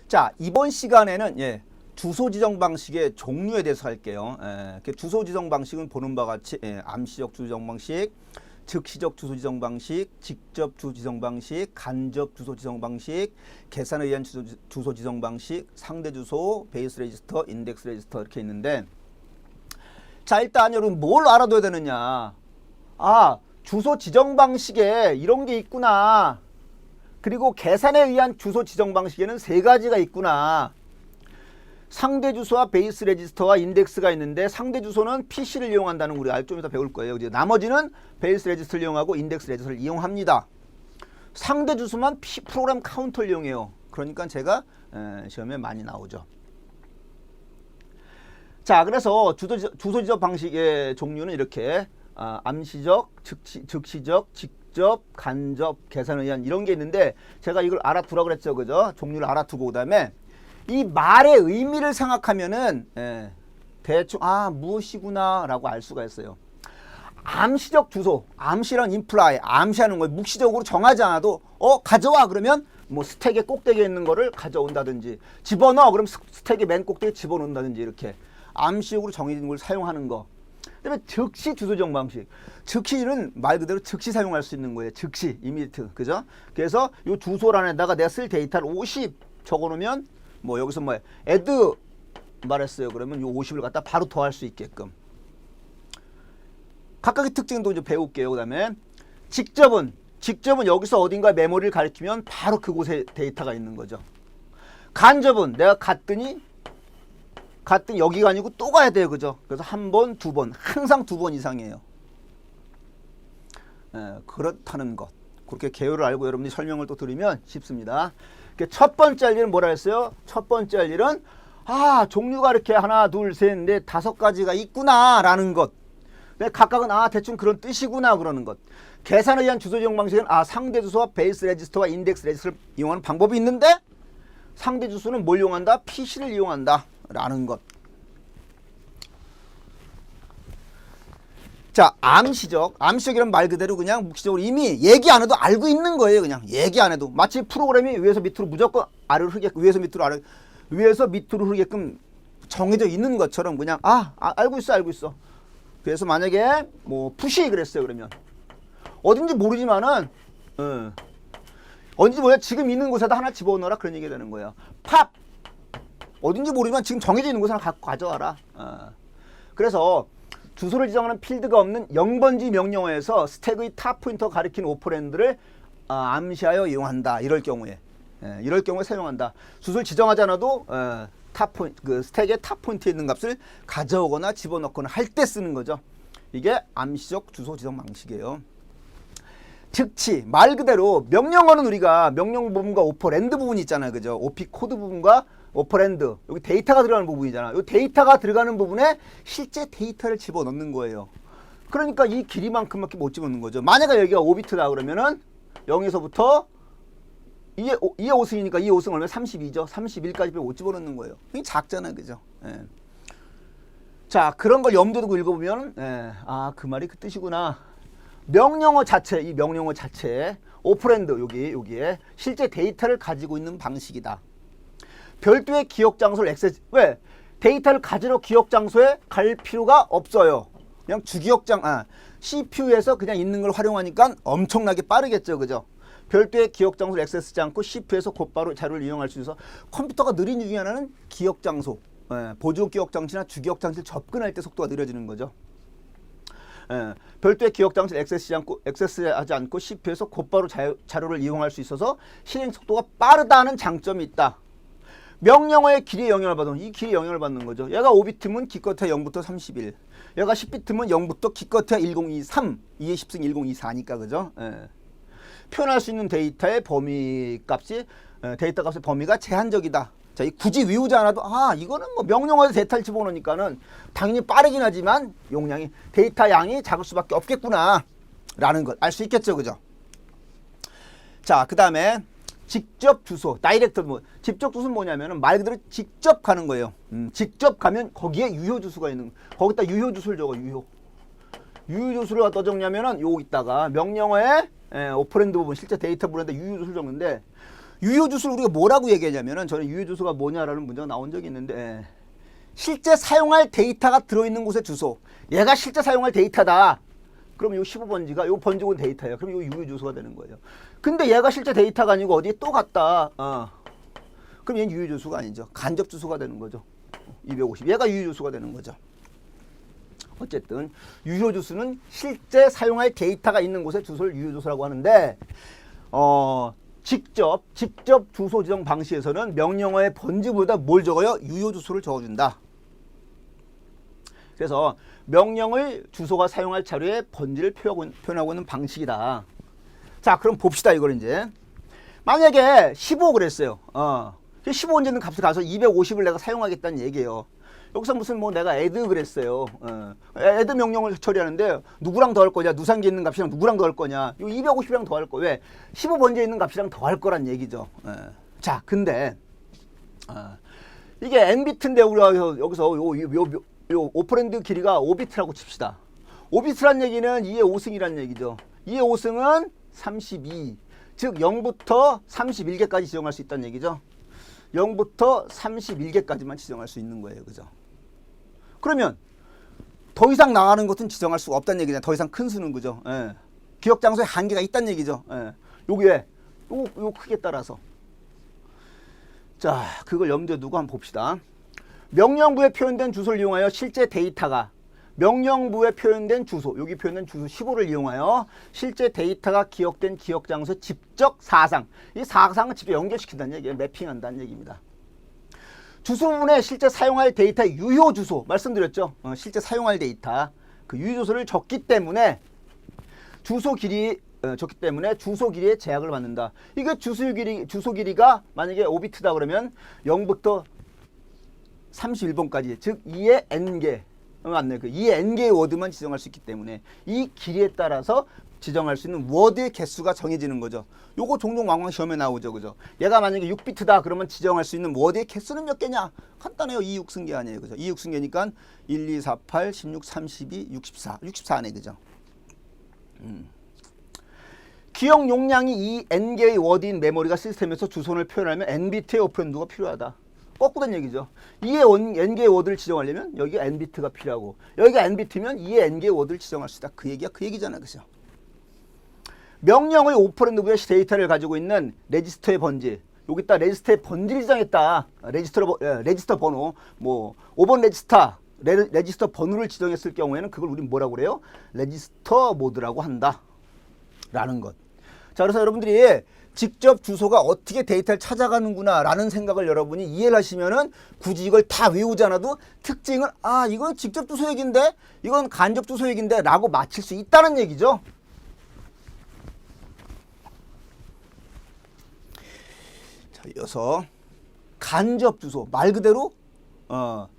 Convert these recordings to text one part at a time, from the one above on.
자, 이번 시간에는 주소 지정 방식의 종류에 대해서 할게요. 주소 지정 방식은 보는 바와 같이 암시적 주소 지정 방식, 즉시적 주소 지정 방식, 직접 주소 지정 방식, 간접 주소 지정 방식, 계산에 의한 주소 지정 방식, 상대 주소, 베이스 레지스터, 인덱스 레지스터 이렇게 있는데, 자, 일단 여러분 뭘 알아둬야 되느냐. 아, 주소 지정 방식에 이런 게 있구나. 그리고 계산에 의한 주소 지정 방식에는 세 가지가 있구나. 상대 주소와 베이스 레지스터와 인덱스가 있는데, 상대 주소는 PC를 이용한다는 거 우리가 좀 이따 배울 거예요. 이제 나머지는 베이스 레지스터를 이용하고 인덱스 레지스터를 이용합니다. 상대 주소만 프로그램 카운터를 이용해요. 그러니까 제가 시험에 많이 나오죠. 자, 그래서 주소 지정 방식의 종류는 이렇게 암시적, 즉시적, 직접, 간접, 계산에 의한 이런 게 있는데, 제가 이걸 알아두라고 그랬죠. 그죠? 종류를 알아두고 그다음에 이 말의 의미를 생각하면은 대충 무엇이구나 라고 알 수가 있어요. 암시적 주소, 암시란 임플라이, 암시하는 걸 묵시적으로 정하지 않아도 가져와 그러면 뭐 스택의 꼭대기에 있는 거를 가져온다든지, 집어넣어 그럼 스택의 맨 꼭대기에 집어넣는다든지, 이렇게 암시적으로 정해진 걸 사용하는 거. 그다음에 즉시 주소 지정 방식. 즉시는 말 그대로 즉시 사용할 수 있는 거예요. 즉시, 이미디트, 그죠? 그래서 요 주소란에다가 내가 쓸 데이터를 50 적어놓으면, 뭐 여기서 뭐 add 말했어요. 그러면 요 50을 갖다 바로 더할 수 있게끔. 각각의 특징도 이제 배울게요. 그다음에 직접은 여기서 어딘가 메모리를 가리키면 바로 그곳에 데이터가 있는 거죠. 간접은 내가 갔더니 여기가 아니고 또 가야 돼요. 그죠? 그래서 한 번, 두 번, 항상 두 번 이상이에요. 그렇다는 것. 그렇게 개요를 알고 여러분들이 설명을 또 들으면 쉽습니다. 첫 번째 할 일은 뭐라 했어요? 첫 번째 할 일은 종류가 이렇게 하나, 둘, 셋, 넷, 다섯 가지가 있구나 라는 것. 각각은 대충 그런 뜻이구나 그러는 것. 계산에 의한 주소 지정 방식은 상대 주소와 베이스 레지스터와 인덱스 레지스터를 이용하는 방법이 있는데, 상대 주소는 뭘 이용한다? PC를 이용한다 라는 것. 자, 암시적이란 말 그대로 그냥 묵시적으로 이미 얘기 안 해도 알고 있는 거예요. 그냥 얘기 안 해도. 마치 프로그램이 위에서 밑으로 무조건 아래로 흐르게끔, 위에서 밑으로 흐르게끔 정해져 있는 것처럼 그냥 알고 있어. 그래서 만약에 뭐 푸시 그랬어요. 그러면 어딘지 모르지만은 어딘지 몰라, 지금 있는 곳에다 하나 집어넣어라 그런 얘기가 되는 거예요. 팝 어딘지 모르지만 지금 정해져 있는 곳에 하나 갖고 가져와라. 그래서 주소를 지정하는 필드가 없는 0번지 명령어에서 스택의 탑 포인터 가리키는 오퍼랜드를 암시하여 이용한다. 이럴 경우에 사용한다. 주소를 지정하지 않아도 스택의 탑 포인트에 있는 값을 가져오거나 집어넣거나 할 때 쓰는 거죠. 이게 암시적 주소 지정 방식이에요. 즉시 말 그대로 명령어는 우리가 명령 부분과 오퍼랜드 부분이 있잖아요. 그죠? OP 코드 부분과 오퍼랜드, 여기 데이터가 들어가는 부분이잖아. 이 데이터가 들어가는 부분에 실제 데이터를 집어넣는 거예요. 그러니까 이 길이만큼밖에 못 집어넣는 거죠. 만약에 여기가 5비트다 그러면은 0에서부터 이게 5승이니까 이 5승 얼마나 32죠. 31까지 못 집어넣는 거예요. 이게 작잖아요. 그죠? 자, 그런 걸 염두에 두고 읽어보면 그 말이 그 뜻이구나. 명령어 자체, 오퍼랜드 여기에 실제 데이터를 가지고 있는 방식이다. 별도의 기억 장소를 왜? 데이터를 가지러 기억 장소에 갈 필요가 없어요. 그냥 CPU에서 그냥 있는 걸 활용하니까 엄청나게 빠르겠죠. 그죠? 별도의 기억 장소를 액세스하지 않고 CPU에서 곧바로 자료를 이용할 수 있어서, 컴퓨터가 느린 이유 중에 하나는 기억 장소, 보조 기억 장치나 주기억 장치를 접근할 때 속도가 느려지는 거죠. 별도의 기억 장치를 액세스하지 않고 CPU에서 곧바로 자료를 이용할 수 있어서 실행 속도가 빠르다는 장점이 있다. 명령어의 길이에 영향을 받는, 이 길이에 영향을 받는 거죠. 얘가 5비트면 기껏해야 0부터 31, 얘가 10비트면 0부터 기껏해야 1023, 2의 10승 1024니까 그죠? 표현할 수 있는 데이터의 범위 값이, 데이터 값의 범위가 제한적이다. 자, 이 굳이 외우지 않아도 이거는 뭐 명령어에 데이터를 집어넣으니까는 당연히 빠르긴 하지만 용량이, 데이터 양이 작을 수밖에 없겠구나 라는 걸 알 수 있겠죠. 그죠? 자, 그 다음에 직접 주소, 다이렉트, 직접 주소는 뭐냐면은 말 그대로 직접 가는 거예요. 직접 가면 거기에 유효 주소가 있는, 거기다 유효 주소를 적어. 유효 주소를 어디다 적냐면은 요 있다가 명령어에 오퍼랜드 부분, 실제 데이터 부분에다 유효 주소를 적는데, 유효 주소를 우리가 뭐라고 얘기하냐면은 저는 유효 주소가 뭐냐라는 문제가 나온 적이 있는데 실제 사용할 데이터가 들어있는 곳의 주소. 얘가 실제 사용할 데이터다. 그럼 요 15번지가 요 번지곤 데이터예요. 그럼 요 유효 주소가 되는 거예요. 근데 얘가 실제 데이터가 아니고 어디에 또 갔다. 그럼 얘는 유효 주소가 아니죠. 간접 주소가 되는 거죠. 250. 얘가 유효 주소가 되는 거죠. 어쨌든 유효 주소는 실제 사용할 데이터가 있는 곳의 주소를 유효 주소라고 하는데 직접 주소 지정 방식에서는 명령어의 번지보다 뭘 적어요? 유효 주소를 적어준다. 그래서 명령을 주소가 사용할 자료에 번지를 표현하고 있는 방식이다. 자, 그럼 봅시다. 이걸 이제 만약에 15 그랬어요. 15 이제 있는 값을 가서 250을 내가 사용하겠다는 얘기예요. 여기서 무슨 뭐 내가 add 그랬어요. add 명령을 처리하는데 누구랑 더할 거냐? 누상기에 있는 값이랑 누구랑 더할 거냐? 요 250이랑 더할 거. 왜? 15번지에 있는 값이랑 더할 거란 얘기죠. 자, 근데 이게 n비트인데 우리가 여기서 요 오퍼랜드 길이가 5비트라고 칩시다. 5비트란 얘기는 2의 5승이란 얘기죠. 2의 5승은 32. 즉 0부터 31개까지 지정할 수 있다는 얘기죠. 0부터 31개까지만 지정할 수 있는 거예요. 그죠? 그러면 더 이상 나가는 것은 지정할 수가 없다는 얘기잖아요. 더 이상 큰 수는. 그죠? 예. 기억 장소에 한계가 있다는 얘기죠. 예. 여기 왜? 요 크기에 따라서. 자, 그걸 염두에 두고 한번 봅시다. 명령부에 표현된 주소를 이용하여 실제 데이터가 명령부에 표현된 주소, 여기 표현된 주소 15를 이용하여 실제 데이터가 기억된 기억 장소의 직접 사상. 이 사상을 직접 연결시킨다는 얘기예요. 매핑한다는 얘기입니다. 주소 부분에 실제 사용할 데이터의 유효 주소 말씀드렸죠. 실제 사용할 데이터 그 유효 주소를 적기 때문에 주소 길이에 제약을 받는다. 이게 주소 길이가 만약에 5비트다 그러면 0부터 31번까지 즉 2의 n개 맞네. 그 2의 n개의 워드만 지정할 수 있기 때문에 이 길이에 따라서 지정할 수 있는 워드의 개수가 정해지는 거죠. 요거 종종 왕왕 시험에 나오죠. 그죠? 얘가 만약에 6비트다 그러면 지정할 수 있는 워드의 개수는 몇 개냐? 간단해요. 2, 6승계 아니에요. 그죠? 2, 6승계니까 1, 2, 4, 8, 16, 32, 64. 64네. 그죠? 기억 용량이 이 n개의 워드인 메모리가 시스템에서 주소를 표현하면 n비트의 오퍼랜드가 필요하다. 거꾸로 된 얘기죠. 2의 n개의 워드를 지정하려면 여기가 n비트가 필요하고 여기가 n비트면 2의 n개의 워드를 지정할 수 있다. 그 얘기가 그 얘기잖아. 그죠? 명령의 오퍼랜드부의 데이터를 가지고 있는 레지스터의 번지. 여기다 레지스터의 번지를 지정했다. 레지스터 번호. 뭐 5번 레지스터 번호를 지정했을 경우에는 그걸 우린 뭐라고 그래요? 레지스터 모드라고 한다. 라는 것. 자, 그래서 여러분들이 직접 주소가 어떻게 데이터를 찾아가는구나 라는 생각을 여러분이 이해를 하시면은 굳이 이걸 다 외우지 않아도 특징을 이건 직접 주소 얘기인데 이건 간접 주소 얘기인데 라고 맞힐 수 있다는 얘기죠. 자, 이어서 간접 주소 말 그대로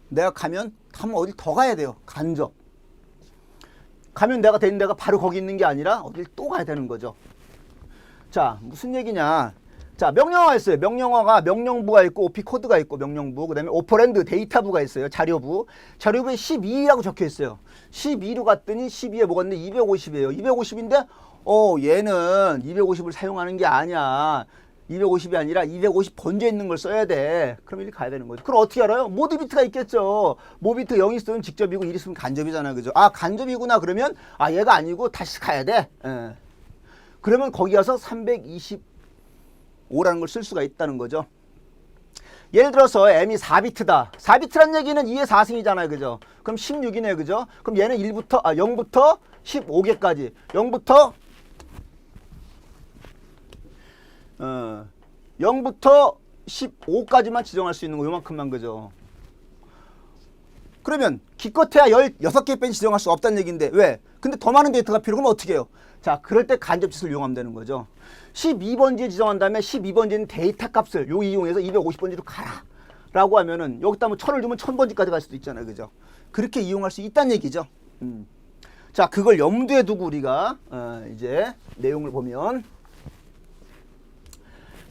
내가 가면 어딜 더 가야 돼요. 간접 가면 내가 되는 데가 바로 거기 있는 게 아니라 어딜 또 가야 되는 거죠. 자, 무슨 얘기냐? 자, 명령어가 있어요. 명령어가 명령부가 있고 OP 코드가 있고 명령부, 그다음에 오퍼랜드 데이터부가 있어요. 자료부. 자료부에 12라고 적혀 있어요. 12로 갔더니 12에 뭐가 있는데 250이에요. 250인데 얘는 250을 사용하는 게 아니야. 250이 아니라 250 번지에 있는 걸 써야 돼. 그럼 이렇게 가야 되는 거죠. 그럼 어떻게 알아요? 모드 비트가 있겠죠. 모드 비트 0이 있으면 직접이고 1이 있으면 간접이잖아. 그죠? 간접이구나. 그러면 얘가 아니고 다시 가야 돼. 그러면 거기 가서 325라는 걸 쓸 수가 있다는 거죠. 예를 들어서 m이 4비트다. 4비트란 얘기는 2의 4승이잖아요. 그죠? 그럼 16이네. 그죠? 그럼 얘는 0부터 15개까지. 0부터 15까지만 지정할 수 있는 거 요만큼만. 그죠? 그러면 기껏해야 16개 뺀 지정할 수 없다는 얘기인데 왜? 근데 더 많은 데이터가 필요하면 어떻게 해요? 자, 그럴 때 간접짓을 이용하면 되는 거죠. 12번지에 지정한 다음에 12번지는 데이터 값을 이용해서 250번지로 가라 라고 하면은 여기다 뭐 1000을 주면 1000번지까지 갈 수도 있잖아요. 그죠? 그렇게 이용할 수 있다는 얘기죠. 자, 그걸 염두에 두고 우리가 이제 내용을 보면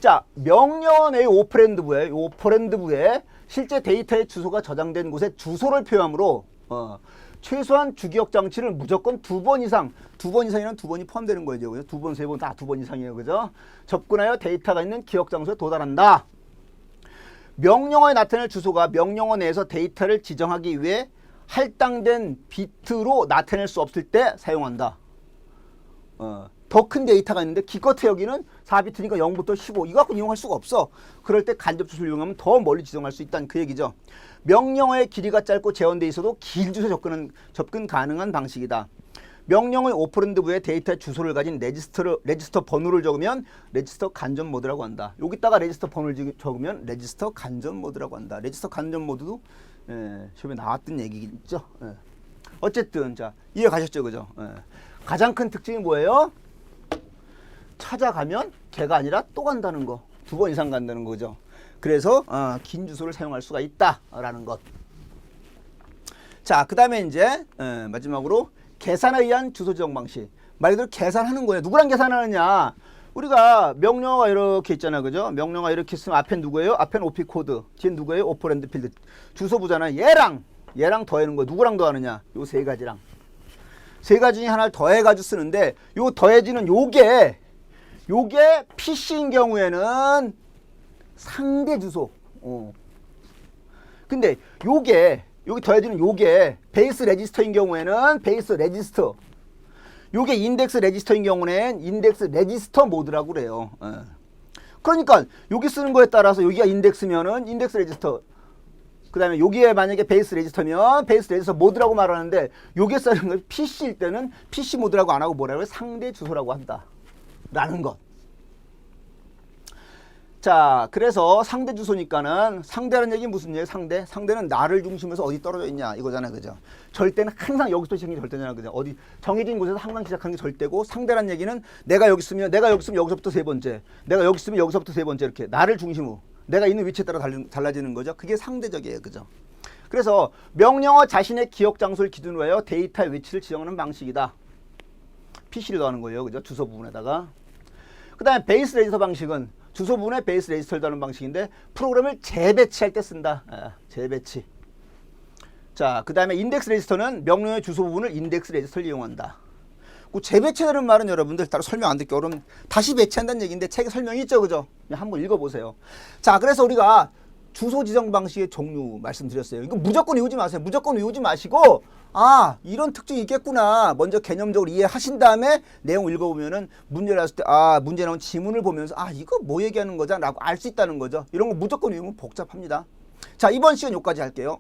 자, 명령어의 오퍼랜드부에 실제 데이터의 주소가 저장된 곳의 주소를 표현하므로 최소한 주기억 장치를 무조건 2번 이상, 2번 이상이란 2번이 포함되는 거죠. 그죠? 2번, 3번 다 2번 이상이에요. 그죠? 접근하여 데이터가 있는 기억 장소에 도달한다. 명령어에 나타낼 주소가 명령어 내에서 데이터를 지정하기 위해 할당된 비트로 나타낼 수 없을 때 사용한다. 더 큰 데이터가 있는데 기껏해 여기는 4비트니까 0부터 15 이거 갖고 이용할 수가 없어. 그럴 때 간접 주소를 이용하면 더 멀리 지정할 수 있다는 그 얘기죠. 명령어의 길이가 짧고 재원돼 있어도 긴 주소에 접근 가능한 방식이다. 명령어의 오퍼런드부에 데이터의 주소를 가진 레지스터 번호를 적으면 레지스터 간접 모드라고 한다. 여기다가 레지스터 번호를 적으면 레지스터 간접 모드라고 한다. 레지스터 간접 모드도 시험에 나왔던 얘기겠죠. 어쨌든 자 이해 가셨죠, 그죠? 가장 큰 특징이 뭐예요? 찾아가면 걔가 아니라 또 간다는 거. 2번 이상 간다는 거죠. 그래서 긴 주소를 사용할 수가 있다라는 것. 자, 그 다음에 이제 마지막으로 계산에 의한 주소 지정 방식. 말 그대로 계산하는 거예요. 누구랑 계산하느냐? 우리가 명령어가 이렇게 있잖아, 그죠? 명령어가 이렇게 있으면 앞에 누구예요? 앞에는 OP 코드, 뒤엔 누구예요? 오퍼랜드 필드. 주소부잖아. 얘랑 더하는 거야. 누구랑 더하느냐? 요 세 가지랑. 세 가지 중에 하나를 더해가지고 쓰는데 요 더해지는 요게 PC인 경우에는 상대 주소. 근데 여기 더해지는 요게 베이스 레지스터인 경우에는 베이스 레지스터. 요게 인덱스 레지스터인 경우는 인덱스 레지스터 모드라고 그래요. 그러니까 여기 쓰는 거에 따라서 여기가 인덱스면은 인덱스 레지스터. 그 다음에 여기에 만약에 베이스 레지스터면 베이스 레지스터 모드라고 말하는데 요게 쓰는 걸 PC일 때는 PC 모드라고 안 하고 뭐라고 해? 상대 주소라고 한다. 라는 것. 자, 그래서 상대 주소니까는 상대라는 얘기 무슨 얘기? 상대는 나를 중심에서 어디 떨어져 있냐 이거잖아요, 그죠? 절대는 항상 여기서 시작한 게 절대잖아, 그죠? 어디 정해진 곳에서 항상 시작한 게 절대고 상대라는 얘기는 내가 여기 있으면 여기서부터 세 번째, 내가 여기 있으면 여기서부터 세 번째 이렇게 나를 중심으로 내가 있는 위치에 따라 달라지는 거죠. 그게 상대적이에요, 그죠? 그래서 명령어 자신의 기억 장소를 기준으로 하여 데이터의 위치를 지정하는 방식이다. PC를 더하는 거예요, 그죠? 주소 부분에다가. 그 다음에 베이스 레지스터 방식은 주소 부분에 베이스 레지스터를 더하는 방식인데 프로그램을 재배치할 때 쓴다. 재배치. 자, 그 다음에 인덱스 레지스터는 명령어의 주소 부분을 인덱스 레지스터를 이용한다. 그 재배치라는 말은 여러분들 따로 설명 안 듣기 어려우면 다시 배치한다는 얘기인데 책에 설명이 있죠, 그죠? 그냥 한번 읽어보세요. 자, 그래서 우리가 주소 지정 방식의 종류 말씀드렸어요. 이거 무조건 외우지 마세요. 무조건 외우지 마시고 이런 특징이 있겠구나. 먼저 개념적으로 이해하신 다음에 내용 읽어보면은 문제 나왔을 때 문제 나온 지문을 보면서 이거 뭐 얘기하는 거잖아 라고 알 수 있다는 거죠. 이런 거 무조건 외우면 복잡합니다. 자, 이번 시간 여기까지 할게요.